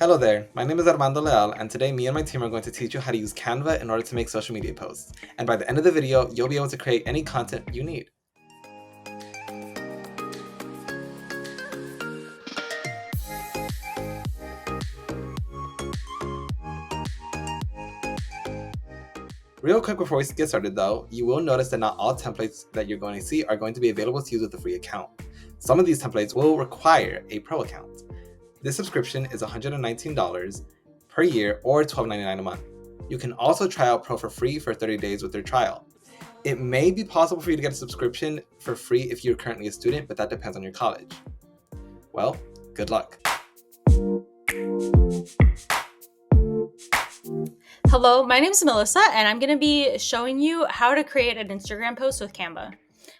Hello there, my name is Armando Leal, and today me and my team are going to teach you how to use Canva in order to make social media posts. And by the end of the video, you'll be able to create any content you need. Real quick before we get started though, you will notice that not all templates that you're going to see are going to be available to use with a free account. Some of these templates will require a pro account. This subscription is $119 per year or $12.99 a month. You can also try out Pro for free for 30 days with their trial. It may be possible for you to get a subscription for free if you're currently a student, but that depends on your college. Well, good luck. Hello, my name is Melissa, and I'm going to be showing you how to create an Instagram post with Canva.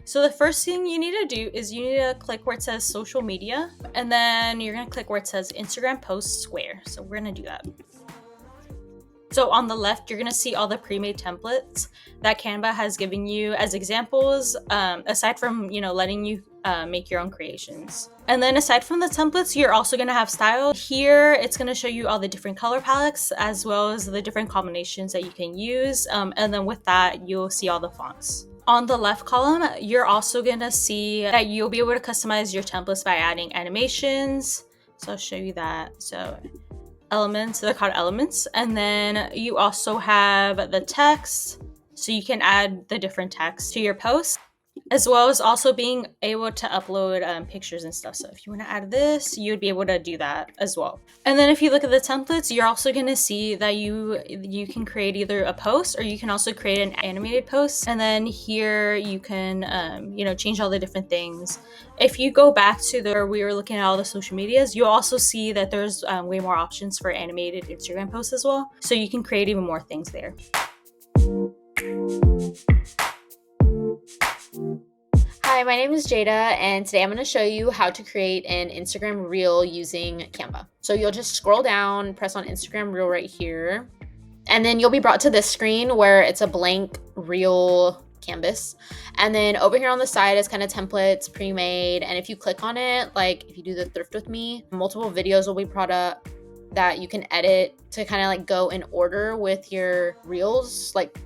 So the first thing you need to do is you need to click where it says social media, and then you're going to click where it says Instagram post square. So we're going to do that. So on the left, you're going to see all the pre-made templates that Canva has given you as examples, aside from, letting you make your own creations. And then aside from the templates, you're also going to have style. Here, it's going to show you all the different color palettes as well as the different combinations that you can use. And then with that, you'll see all the fonts. On the left column, you're also going to see that you'll be able to customize your templates by adding animations. So I'll show you that. So elements, they're called elements. And then you also have the text. So you can add the different text to your post, as well as also being able to upload pictures and stuff. So if you want to add this, you'd be able to do that as well. And then if you look at the templates, you're also going to see that you can create either a post or you can also create an animated post. And then here you can, change all the different things. If you go back to where we were looking at all the social medias, you'll also see that there's way more options for animated Instagram posts as well. So you can create even more things there. Hi, my name is Jada, and today I'm going to show you how to create an Instagram Reel using Canva. So you'll just scroll down, press on Instagram Reel right here, and then you'll be brought to this screen where it's a blank Reel canvas. And then over here on the side is kind of templates, pre-made, and if you click on it, like if you do the thrift with me, multiple videos will be brought up that you can edit to kind of like go in order with your reels, like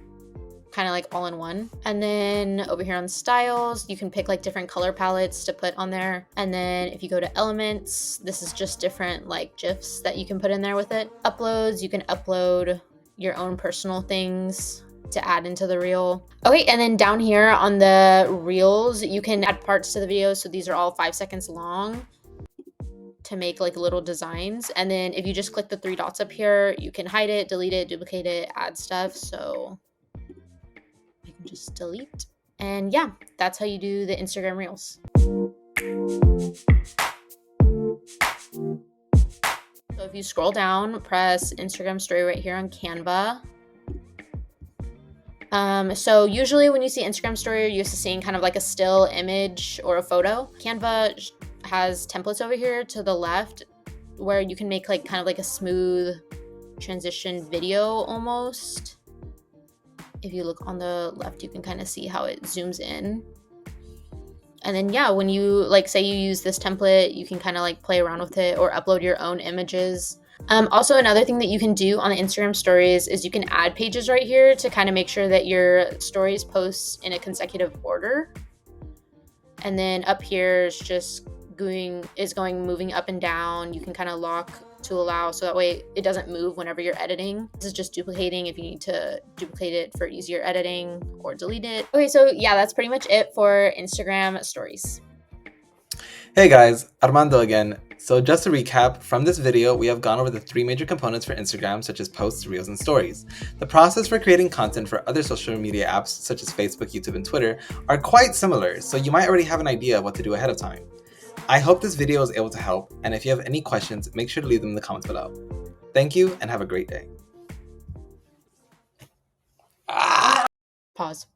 kind of like all in one. And then over here on styles, you can pick like different color palettes to put on there. And then if you go to elements, this is just different like GIFs that you can put in there with it. Uploads, you can upload your own personal things to add into the reel. Okay, and then down here on the reels, you can add parts to the video. So these are all 5 seconds long to make like little designs. And then if you just click the 3 dots up here, you can hide it, delete it, duplicate it, add stuff. So you can just delete. And yeah, that's how you do the Instagram Reels. So if you scroll down, press Instagram story right here on Canva. So usually when you see Instagram story, you're used to seeing kind of like a still image or a photo. Canva has templates over here to the left where you can make like kind of like a smooth transition video almost. If you look on the left, you can kind of see how it zooms in. And then, yeah, when you like say you use this template, you can kind of like play around with it or upload your own images. Also, another thing that you can do on the Instagram stories is you can add pages right here to kind of make sure that your stories post in a consecutive order. And then up here is just moving up and down. You can kind of lock to allow so that way it doesn't move whenever you're editing. This is just duplicating if you need to duplicate it for easier editing or delete it. Okay, so yeah, that's pretty much it for Instagram stories. Hey guys, Armando again. So just to recap, from this video, we have gone over the 3 major components for Instagram, such as posts, reels, and stories. The process for creating content for other social media apps, such as Facebook, YouTube, and Twitter, are quite similar, so you might already have an idea of what to do ahead of time. I hope this video was able to help, and if you have any questions, make sure to leave them in the comments below. Thank you, and have a great day. Pause.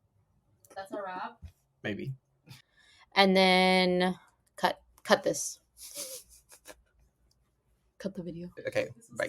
That's a wrap. Maybe. And then cut this. Cut the video. Okay, bye.